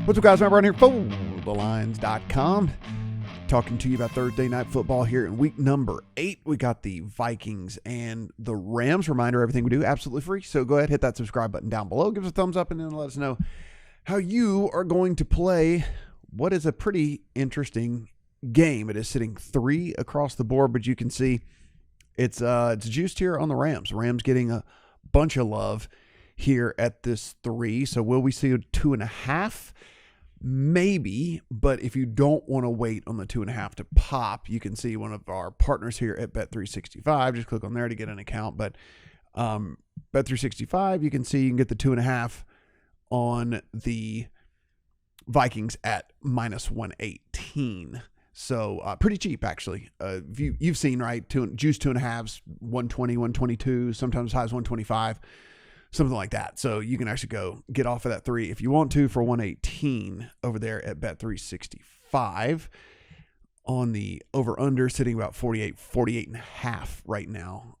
What's up, guys? I'm Brian here for thelines.com. Talking to you about Thursday night football here in week number 8. We got the Vikings and the Rams. Reminder, everything we do absolutely free. So go ahead, hit that subscribe button down below. Give us a thumbs up and then let us know how you are going to play what is a pretty interesting game. It is sitting 3 across the board, but you can see it's juiced here on the Rams. Rams getting a bunch of love here at this 3. So will we see a 2.5? Maybe, but if you don't want to wait on the 2.5 to pop, you can see one of our partners here at Bet365. Just click on there to get an account. But Bet365, you can see you can get the 2.5 on the Vikings at -118. So pretty cheap, actually. You've seen, right? Juice 2.5s, 120, 122, sometimes as high as 125. Something like that. So you can actually go get off of that 3 if you want to for 118 over there at Bet365 on the over-under sitting about 48.5 right now.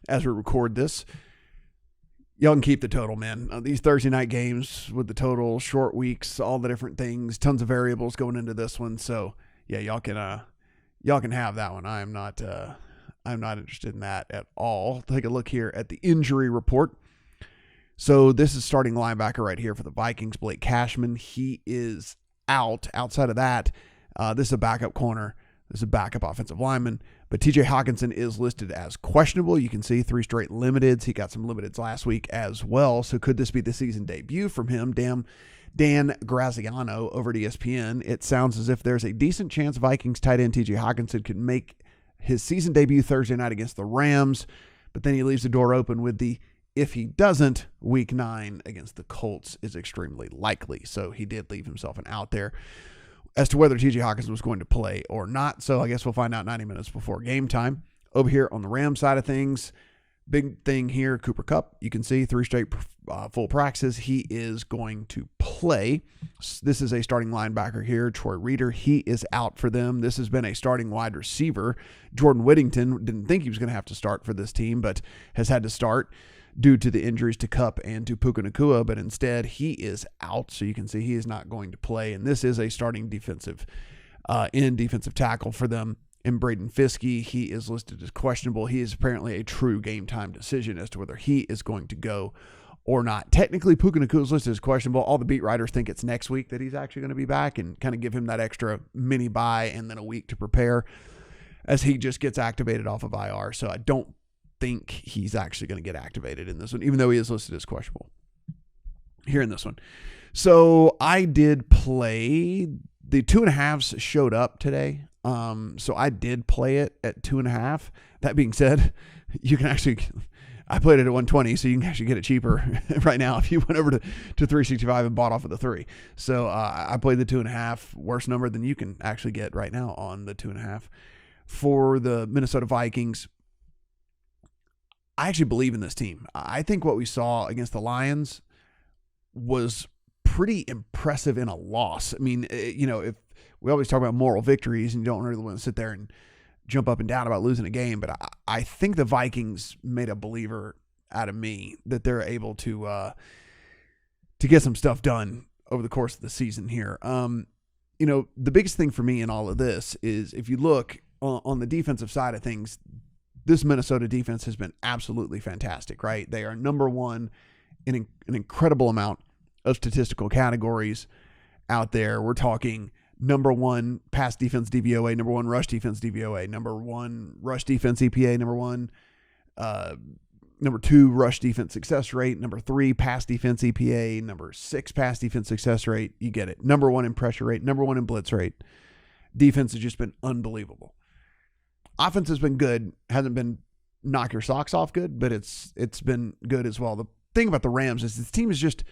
As we record this, y'all can keep the total, man. These Thursday night games with the total, short weeks, all the different things, tons of variables going into this one. So yeah, y'all can have that one. I'm not interested in that at all. Take a look here at the injury report. So this is starting linebacker right here for the Vikings, Blake Cashman. He is out. Outside of that, this is a backup corner. This is a backup offensive lineman. But TJ Hawkinson is listed as questionable. You can see 3 straight limiteds. He got some limiteds last week as well. So could this be the season debut from him? Dan Graziano over at ESPN. It sounds as if there's a decent chance Vikings tight end TJ Hawkinson could make his season debut Thursday night against the Rams. But then he leaves the door open with the if he doesn't, week 9 against the Colts is extremely likely. So he did leave himself an out there as to whether TJ Hawkinson was going to play or not. So I guess we'll find out 90 minutes before game time. Over here on the Rams side of things, big thing here, Cooper Kupp. You can see 3 straight full practices. He is going to play. This is a starting linebacker here, Troy Reeder. He is out for them. This has been a starting wide receiver. Jordan Whittington didn't think he was going to have to start for this team, but has had to start due to the injuries to Kupp and to Puka Nacua, but instead he is out. So you can see he is not going to play. And this is a starting defensive tackle for them. And Braden Fiskey, he is listed as questionable. He is apparently a true game time decision as to whether he is going to go or not. Technically, Puka Nacua is listed as questionable. All the beat writers think it's next week that he's actually going to be back and kind of give him that extra mini bye and then a week to prepare as he just gets activated off of IR. So I don't think he's actually going to get activated in this one, even though he is listed as questionable here in this one. So I did play the 2.5s showed up today. So I did play it at 2.5. That being said, you can actually, I played it at 120, so you can actually get it cheaper right now if you went over to 365 and bought off of the 3. So I played the 2.5, worst number than you can actually get right now on the 2.5 for the Minnesota Vikings. I actually believe in this team. I think what we saw against the Lions was pretty impressive in a loss. I mean, if we always talk about moral victories and you don't really want to sit there and jump up and down about losing a game, but I think the Vikings made a believer out of me that they're able to get some stuff done over the course of the season here. The biggest thing for me in all of this is if you look on the defensive side of things, this Minnesota defense has been absolutely fantastic, right? They are number 1 in an incredible amount of statistical categories out there. We're talking number 1 pass defense DVOA, number 1 rush defense DVOA, number 1 rush defense EPA, number 2 rush defense success rate, number 3 pass defense EPA, number 6 pass defense success rate. You get it. Number 1 in pressure rate, number 1 in blitz rate. Defense has just been unbelievable. Offense has been good. Hasn't been knock your socks off good, but it's been good as well. The thing about the Rams is this team is just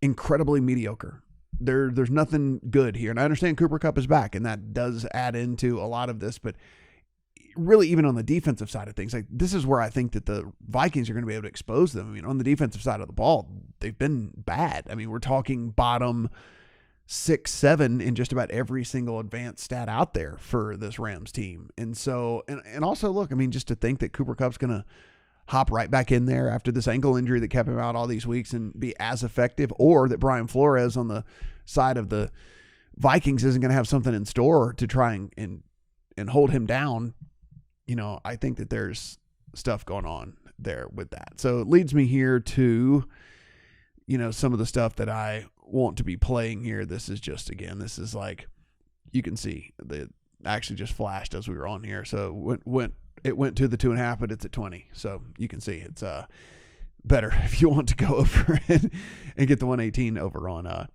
incredibly mediocre. There's nothing good here. And I understand Cooper Kupp is back, and that does add into a lot of this, but really even on the defensive side of things, like this is where I think that the Vikings are going to be able to expose them. I mean, on the defensive side of the ball, they've been bad. I mean, we're talking bottom 6, 7 in just about every single advanced stat out there for this Rams team. And so, and also look, I mean, just to think that Cooper Kupp's going to hop right back in there after this ankle injury that kept him out all these weeks and be as effective, or that Brian Flores on the side of the Vikings isn't going to have something in store to try and hold him down, I think that there's stuff going on there with that. So it leads me here to, some of the stuff that I want to be playing here. This is just, again, this is like, you can see the actually just flashed as we were on here. So it went to the 2.5, but it's at 20. So you can see it's better if you want to go over and get the 118 over on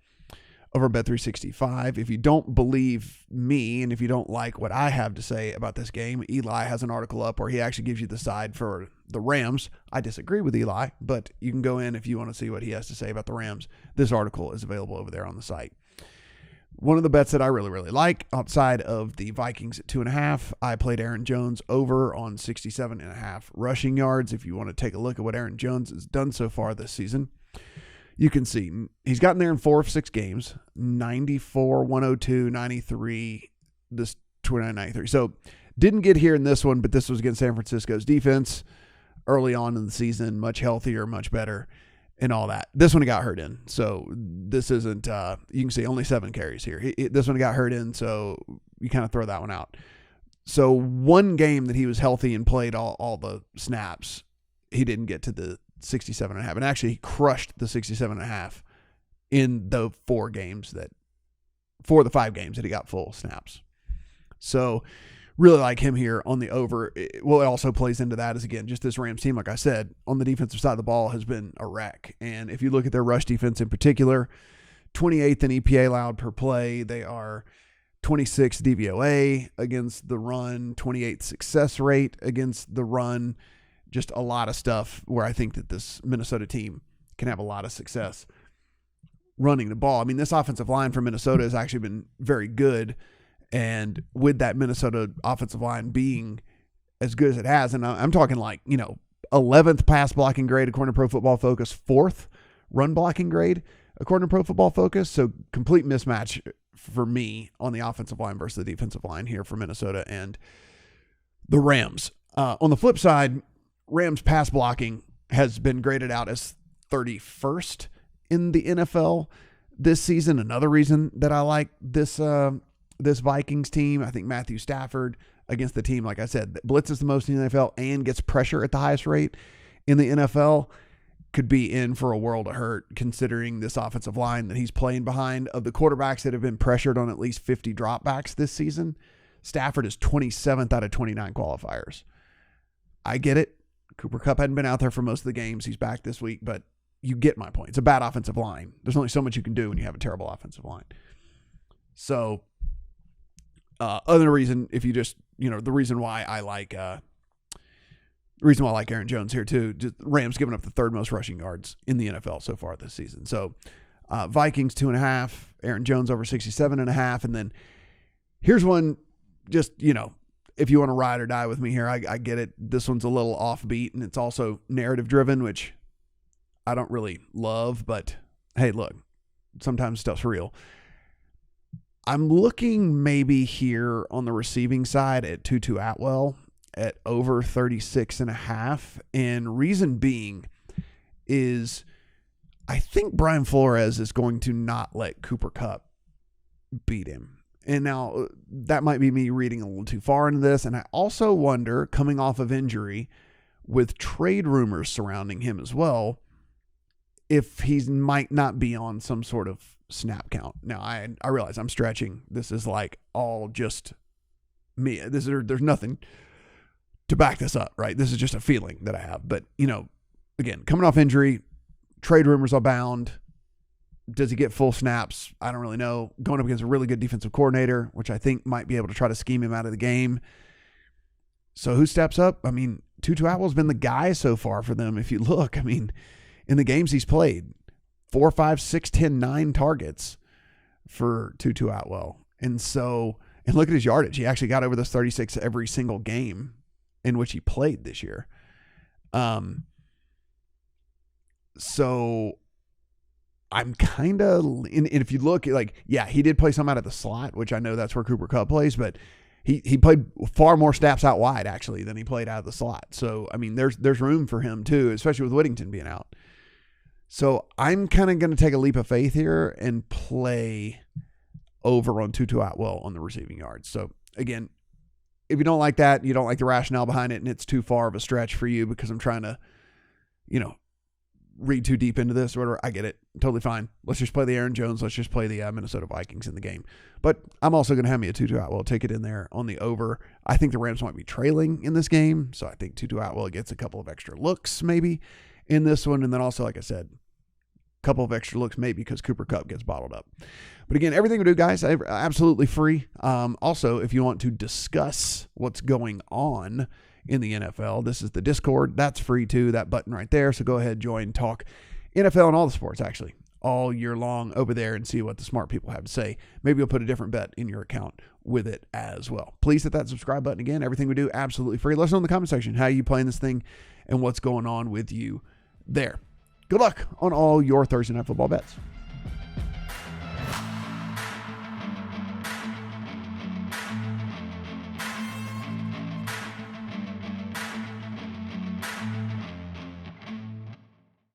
over Bet365. If you don't believe me and if you don't like what I have to say about this game, Eli has an article up where he actually gives you the side for the Rams. I disagree with Eli, but you can go in if you want to see what he has to say about the Rams. This article is available over there on the site. One of the bets that I really, really like outside of the Vikings at 2.5, I played Aaron Jones over on 67.5 rushing yards. If you want to take a look at what Aaron Jones has done so far this season, you can see he's gotten there in 4 of 6 games, 94, 102, 93, this 29, 93. So didn't get here in this one, but this was against San Francisco's defense early on in the season, much healthier, much better, and all that. This one he got hurt in. So this isn't, you can see only 7 carries here. This one he got hurt in, so you kind of throw that one out. So one game that he was healthy and played all the snaps, he didn't get to the 67.5, and actually he crushed the 67.5 in the 5 games that he got full snaps. So really like him here on the over. Well, it also plays into that is, again, just this Rams team, like I said, on the defensive side of the ball has been a wreck. And if you look at their rush defense in particular, 28th in EPA allowed per play. They are 26th DVOA against the run, 28th success rate against the run. Just a lot of stuff where I think that this Minnesota team can have a lot of success running the ball. I mean, this offensive line for Minnesota has actually been very good. And with that Minnesota offensive line being as good as it has, and I'm talking like, 11th pass blocking grade according to Pro Football Focus, 4th run blocking grade according to Pro Football Focus. So complete mismatch for me on the offensive line versus the defensive line here for Minnesota and the Rams. On the flip side, Rams pass blocking has been graded out as 31st in the NFL this season. Another reason that I like this Vikings team, I think Matthew Stafford against the team, like I said, that blitzes the most in the NFL and gets pressure at the highest rate in the NFL, could be in for a world of hurt considering this offensive line that he's playing behind. Of the quarterbacks that have been pressured on at least 50 dropbacks this season, Stafford is 27th out of 29 qualifiers. I get it. Cooper Kupp hadn't been out there for most of the games. He's back this week, but you get my point. It's a bad offensive line. There's only so much you can do when you have a terrible offensive line. So, other reason, if you just, the reason why I like Aaron Jones here too, just Rams giving up the 3rd most rushing yards in the NFL so far this season. So, Vikings 2.5, Aaron Jones over 67.5. And then here's one, just, if you want to ride or die with me here, I get it. This one's a little offbeat, and it's also narrative driven, which I don't really love, but hey, look, sometimes stuff's real. I'm looking maybe here on the receiving side at Tutu Atwell at over 36.5. And reason being is I think Brian Flores is going to not let Cooper Kupp beat him. And now that might be me reading a little too far into this. And I also wonder, coming off of injury with trade rumors surrounding him as well, if he might not be on some sort of snap count. Now, I realize I'm stretching. This is like all just me. There's nothing to back this up, right? This is just a feeling that I have. But, again, coming off injury, trade rumors abound. Does he get full snaps? I don't really know. Going up against a really good defensive coordinator, which I think might be able to try to scheme him out of the game. So who steps up? I mean, Tutu Atwell's been the guy so far for them. If you look, in the games he's played, 4, 5, 6, 10, 9 targets for Tutu Atwell. And look at his yardage. He actually got over those 36 every single game in which he played this year. So I'm kind of, and if you look, he did play some out of the slot, which I know that's where Cooper Kupp plays, but he played far more snaps out wide, actually, than he played out of the slot. So, there's room for him, too, especially with Whittington being out. So I'm kind of going to take a leap of faith here and play over on Tutu Atwell on the receiving yards. So again, if you don't like that, you don't like the rationale behind it, and it's too far of a stretch for you because I'm trying to, read too deep into this or whatever, I get it. Totally fine. Let's just play the Aaron Jones. Let's just play the Minnesota Vikings in the game. But I'm also going to have me a Tutu Atwell ticket in there on the over. I think the Rams might be trailing in this game, so I think Tutu Atwell gets a couple of extra looks maybe in this one. And then also, like I said, a couple of extra looks maybe because Cooper Kupp gets bottled up. But again, everything we do, guys, absolutely free. Also, if you want to discuss what's going on in the NFL, this is the Discord. That's free too, that button right there. So go ahead, join, talk NFL and all the sports actually all year long over there and see what the smart people have to say. Maybe you'll put a different bet in your account with it as well. Please hit that subscribe button. Again, everything we do, absolutely free. Let us know in the comment section how you playing this thing and what's going on with you there. Good luck on all your Thursday Night Football bets.